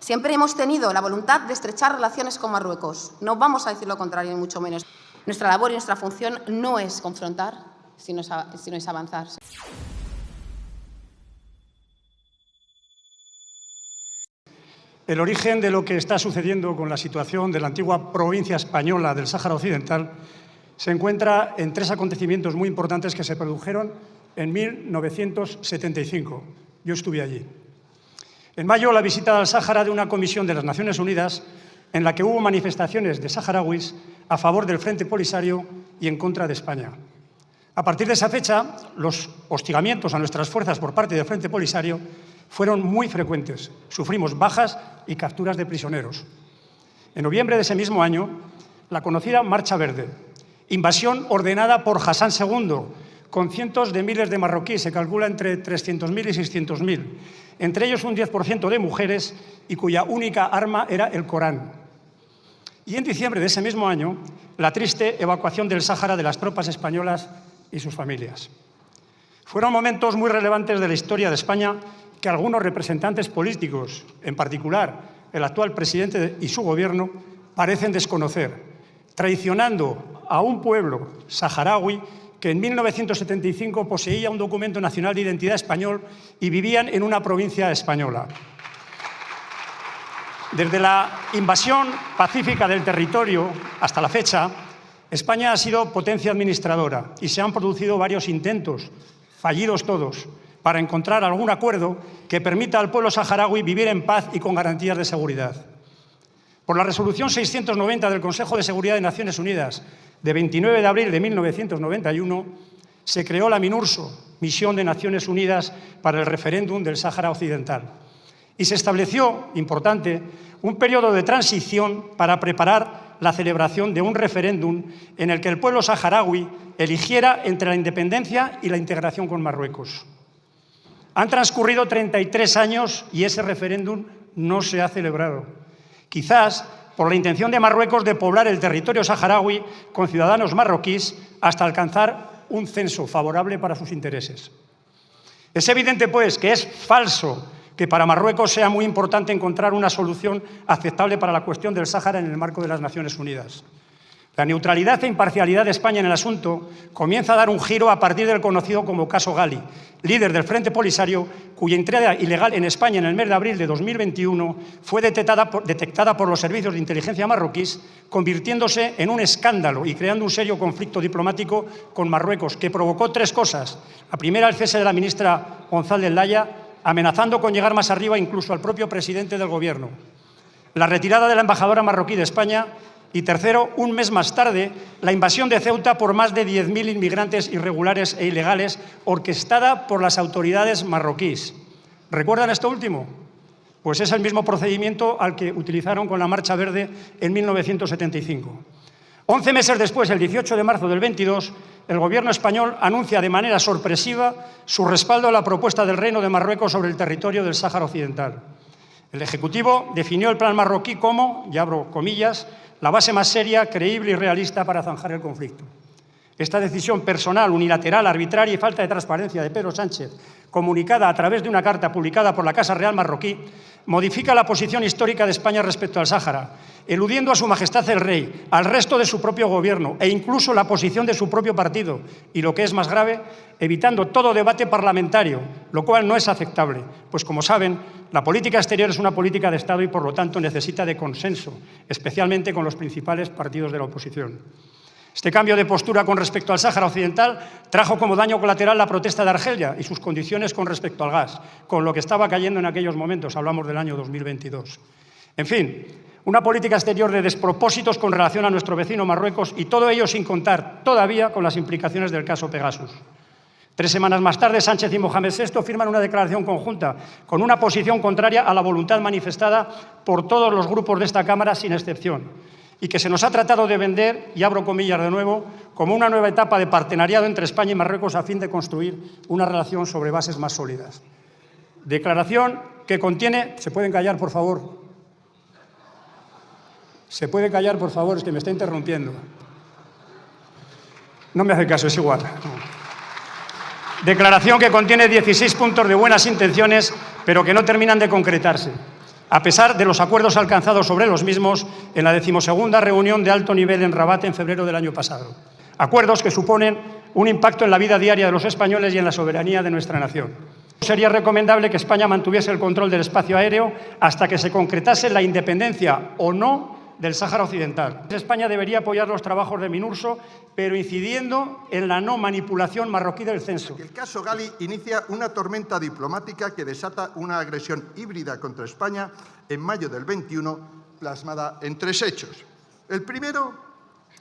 Siempre hemos tenido la voluntad de estrechar relaciones con Marruecos. No vamos a decir lo contrario, ni mucho menos. Nuestra labor y nuestra función no es confrontar, sino es avanzar. El origen de lo que está sucediendo con la situación de la antigua provincia española del Sáhara Occidental se encuentra en tres acontecimientos muy importantes que se produjeron en 1975. Yo estuve allí. En mayo, la visita al Sáhara de una comisión de las Naciones Unidas en la que hubo manifestaciones de saharauis a favor del Frente Polisario y en contra de España. A partir de esa fecha, los hostigamientos a nuestras fuerzas por parte del Frente Polisario fueron muy frecuentes. Sufrimos bajas y capturas de prisioneros. En noviembre de ese mismo año, la conocida Marcha Verde, invasión ordenada por Hassan II, con cientos de miles de marroquíes, se calcula entre 300.000 y 600.000, entre ellos un 10% de mujeres y cuya única arma era el Corán. Y en diciembre de ese mismo año, la triste evacuación del Sáhara de las tropas españolas y sus familias. Fueron momentos muy relevantes de la historia de España que algunos representantes políticos, en particular el actual presidente y su gobierno, parecen desconocer, traicionando a un pueblo saharaui que en 1975 poseía un documento nacional de identidad español y vivían en una provincia española. Desde la invasión pacífica del territorio hasta la fecha, España ha sido potencia administradora y se han producido varios intentos, fallidos todos, para encontrar algún acuerdo que permita al pueblo saharaui vivir en paz y con garantías de seguridad. Por la resolución 690 del Consejo de Seguridad de Naciones Unidas de 29 de abril de 1991, se creó la MINURSO, Misión de Naciones Unidas para el Referéndum del Sáhara Occidental, y se estableció, importante, un periodo de transición para preparar la celebración de un referéndum en el que el pueblo saharaui eligiera entre la independencia y la integración con Marruecos. Han transcurrido 33 años y ese referéndum no se ha celebrado. Quizás por la intención de Marruecos de poblar el territorio saharaui con ciudadanos marroquíes hasta alcanzar un censo favorable para sus intereses. Es evidente, pues, que es falso que para Marruecos sea muy importante encontrar una solución aceptable para la cuestión del Sáhara en el marco de las Naciones Unidas. La neutralidad e imparcialidad de España en el asunto comienza a dar un giro a partir del conocido como caso Gali, líder del Frente Polisario, cuya entrada ilegal en España en el mes de abril de 2021 fue detectada por los servicios de inteligencia marroquíes, convirtiéndose en un escándalo y creando un serio conflicto diplomático con Marruecos, que provocó tres cosas. La primera, el cese de la ministra González Laya, amenazando con llegar más arriba incluso al propio presidente del Gobierno. La retirada de la embajadora marroquí de España. Y tercero, un mes más tarde, la invasión de Ceuta por más de 10.000 inmigrantes irregulares e ilegales, orquestada por las autoridades marroquíes. ¿Recuerdan esto último? Pues es el mismo procedimiento al que utilizaron con la Marcha Verde en 1975. 11 meses después, el 18 de marzo del 22, el Gobierno español anuncia de manera sorpresiva su respaldo a la propuesta del Reino de Marruecos sobre el territorio del Sáhara Occidental. El Ejecutivo definió el plan marroquí como, y abro comillas, la base más seria, creíble y realista para zanjar el conflicto. Esta decisión personal, unilateral, arbitraria y falta de transparencia de Pedro Sánchez, comunicada a través de una carta publicada por la Casa Real marroquí, modifica la posición histórica de España respecto al Sáhara, eludiendo a Su Majestad el Rey, al resto de su propio gobierno e incluso la posición de su propio partido y, lo que es más grave, evitando todo debate parlamentario, lo cual no es aceptable, pues, como saben, la política exterior es una política de Estado y, por lo tanto, necesita de consenso, especialmente con los principales partidos de la oposición. Este cambio de postura con respecto al Sáhara Occidental trajo como daño colateral la protesta de Argelia y sus condiciones con respecto al gas, con lo que estaba cayendo en aquellos momentos, hablamos del año 2022. En fin, una política exterior de despropósitos con relación a nuestro vecino Marruecos y todo ello sin contar todavía con las implicaciones del caso Pegasus. 3 semanas más tarde, Sánchez y Mohamed VI firman una declaración conjunta con una posición contraria a la voluntad manifestada por todos los grupos de esta Cámara sin excepción, y que se nos ha tratado de vender, y abro comillas de nuevo, como una nueva etapa de partenariado entre España y Marruecos a fin de construir una relación sobre bases más sólidas. Declaración que contiene... ¿Se pueden callar, por favor? ¿Se puede callar, por favor? Es que me está interrumpiendo. No me hace caso, es igual. Declaración que contiene 16 puntos de buenas intenciones, pero que no terminan de concretarse. a pesar de los acuerdos alcanzados sobre los mismos en la 12ª reunión de alto nivel en Rabat en febrero del año pasado. Acuerdos que suponen un impacto en la vida diaria de los españoles y en la soberanía de nuestra nación. Sería recomendable que España mantuviese el control del espacio aéreo hasta que se concretase la independencia o no del Sáhara Occidental. España debería apoyar los trabajos de Minurso, pero incidiendo en la no manipulación marroquí del censo. El caso Gali inicia una tormenta diplomática que desata una agresión híbrida contra España en mayo del 21, plasmada en 3 hechos. El primero,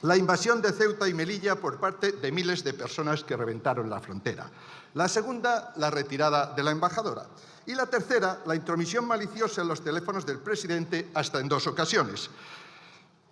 la invasión de Ceuta y Melilla por parte de miles de personas que reventaron la frontera. La segunda, la retirada de la embajadora. Y la tercera, la intromisión maliciosa en los teléfonos del presidente hasta en 2 ocasiones.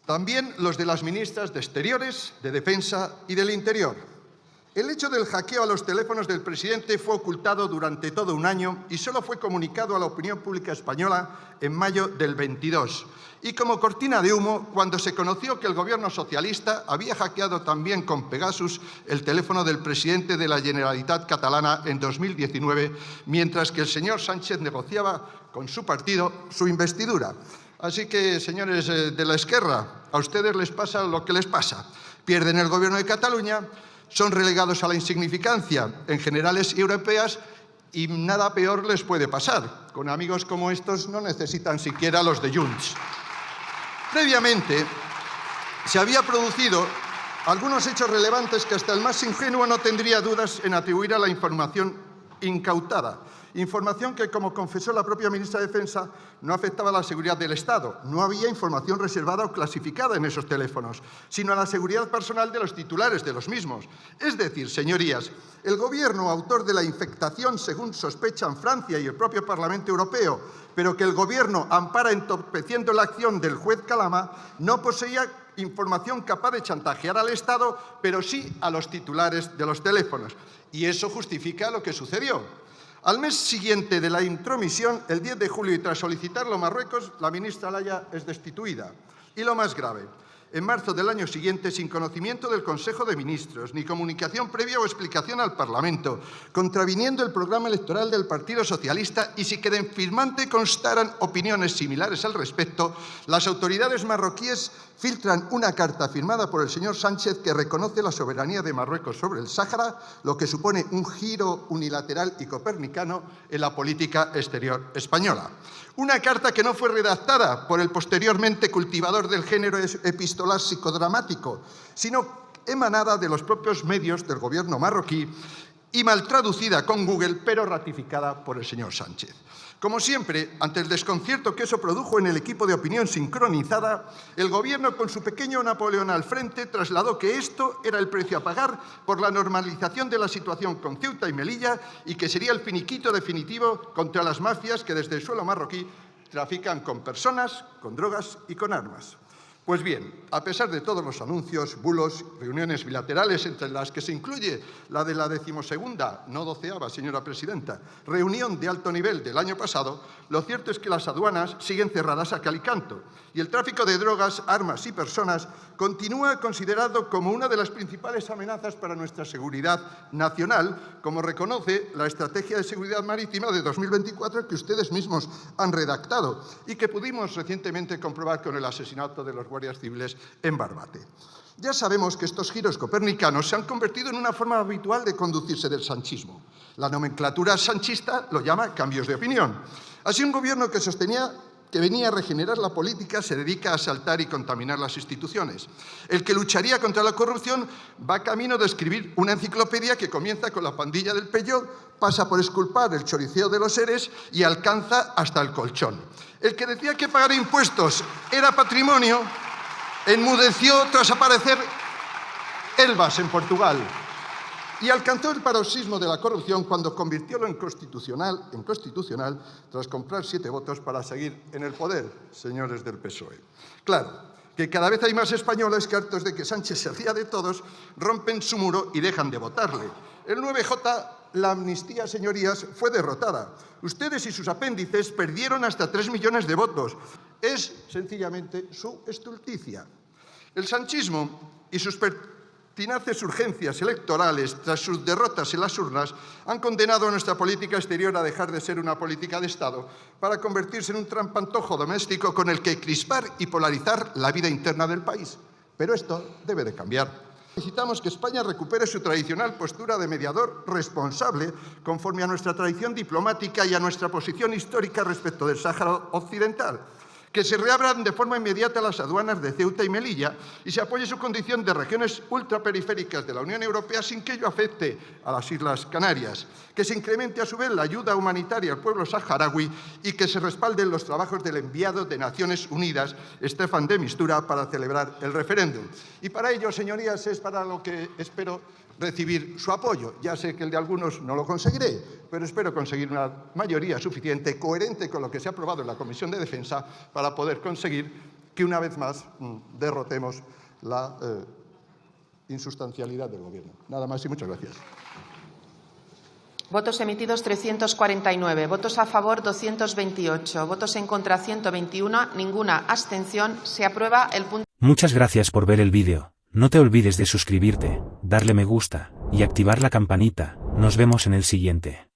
También los de las ministras de Exteriores, de Defensa y del Interior. El hecho del hackeo a los teléfonos del presidente fue ocultado durante todo un año y solo fue comunicado a la opinión pública española en mayo del 22. Y como cortina de humo, cuando se conoció que el gobierno socialista había hackeado también con Pegasus el teléfono del presidente de la Generalitat catalana en 2019, mientras que el señor Sánchez negociaba con su partido su investidura. Así que, señores de la Esquerra, a ustedes les pasa lo que les pasa. Pierden el gobierno de Cataluña, son relegados a la insignificancia en generales europeas y nada peor les puede pasar. Con amigos como estos no necesitan siquiera los de Junts. Previamente, se había producido algunos hechos relevantes que hasta el más ingenuo no tendría dudas en atribuir a la información incautada. Información que, como confesó la propia ministra de Defensa, no afectaba a la seguridad del Estado. No había información reservada o clasificada en esos teléfonos, sino a la seguridad personal de los titulares de los mismos. Es decir, señorías, el Gobierno, autor de la infectación, según sospechan Francia y el propio Parlamento Europeo, pero que el Gobierno ampara entorpeciendo la acción del juez Calama, no poseía información capaz de chantajear al Estado, pero sí a los titulares de los teléfonos. Y eso justifica lo que sucedió. Al mes siguiente de la intromisión, el 10 de julio, y tras solicitarlo a Marruecos, la ministra Olaya es destituida. Y lo más grave, en marzo del año siguiente, sin conocimiento del Consejo de Ministros, ni comunicación previa o explicación al Parlamento, contraviniendo el programa electoral del Partido Socialista y sin que de firmante constaran opiniones similares al respecto, las autoridades marroquíes filtran una carta firmada por el señor Sánchez que reconoce la soberanía de Marruecos sobre el Sáhara, lo que supone un giro unilateral y copernicano en la política exterior española. Una carta que no fue redactada por el posteriormente cultivador del género epistolar psicodramático, sino emanada de los propios medios del gobierno marroquí y mal traducida con Google, pero ratificada por el señor Sánchez. Como siempre, ante el desconcierto que eso produjo en el equipo de opinión sincronizada, el Gobierno, con su pequeño Napoleón al frente, trasladó que esto era el precio a pagar por la normalización de la situación con Ceuta y Melilla y que sería el finiquito definitivo contra las mafias que desde el suelo marroquí trafican con personas, con drogas y con armas. Pues bien, a pesar de todos los anuncios, bulos, reuniones bilaterales, entre las que se incluye la de la 12ª, no 12ª, señora presidenta, reunión de alto nivel del año pasado, lo cierto es que las aduanas siguen cerradas a cal y canto y el tráfico de drogas, armas y personas continúa considerado como una de las principales amenazas para nuestra seguridad nacional, como reconoce la Estrategia de Seguridad Marítima de 2024 que ustedes mismos han redactado y que pudimos recientemente comprobar con el asesinato de los guardias civiles en Barbate. Ya sabemos que estos giros copernicanos se han convertido en una forma habitual de conducirse del sanchismo. La nomenclatura sanchista lo llama cambios de opinión. Así, un gobierno que sostenía que venía a regenerar la política se dedica a asaltar y contaminar las instituciones. El que lucharía contra la corrupción va camino de escribir una enciclopedia que comienza con la pandilla del Peyot, pasa por exculpar el choriceo de los seres y alcanza hasta el colchón. El que decía que pagar impuestos era patrimonio enmudeció tras aparecer Elvas en Portugal y alcanzó el paroxismo de la corrupción cuando convirtió lo inconstitucional en constitucional tras comprar 7 votos para seguir en el poder, señores del PSOE. Claro, que cada vez hay más españoles que, hartos de que Sánchez se ría de todos, rompen su muro y dejan de votarle. El 9J, la amnistía, señorías, fue derrotada. Ustedes y sus apéndices perdieron hasta 3 millones de votos. Es, sencillamente, su estulticia. El sanchismo y sus pertinaces urgencias electorales tras sus derrotas en las urnas han condenado a nuestra política exterior a dejar de ser una política de Estado para convertirse en un trampantojo doméstico con el que crispar y polarizar la vida interna del país. Pero esto debe de cambiar. Necesitamos que España recupere su tradicional postura de mediador responsable conforme a nuestra tradición diplomática y a nuestra posición histórica respecto del Sáhara Occidental. Que se reabran de forma inmediata las aduanas de Ceuta y Melilla y se apoye su condición de regiones ultraperiféricas de la Unión Europea sin que ello afecte a las Islas Canarias. Que se incremente a su vez la ayuda humanitaria al pueblo saharaui y que se respalden los trabajos del enviado de Naciones Unidas, Staffan de Mistura, para celebrar el referéndum. Y para ello, señorías, es para lo que espero recibir su apoyo. Ya sé que el de algunos no lo conseguiré, pero espero conseguir una mayoría suficiente, coherente con lo que se ha aprobado en la Comisión de Defensa, para poder conseguir que una vez más derrotemos la insustancialidad del Gobierno. Nada más y muchas gracias. Votos emitidos 349, votos a favor 228, votos en contra 121, ninguna abstención. Se aprueba el punto. Muchas gracias por ver el vídeo. No te olvides de suscribirte, darle me gusta y activar la campanita. Nos vemos en el siguiente.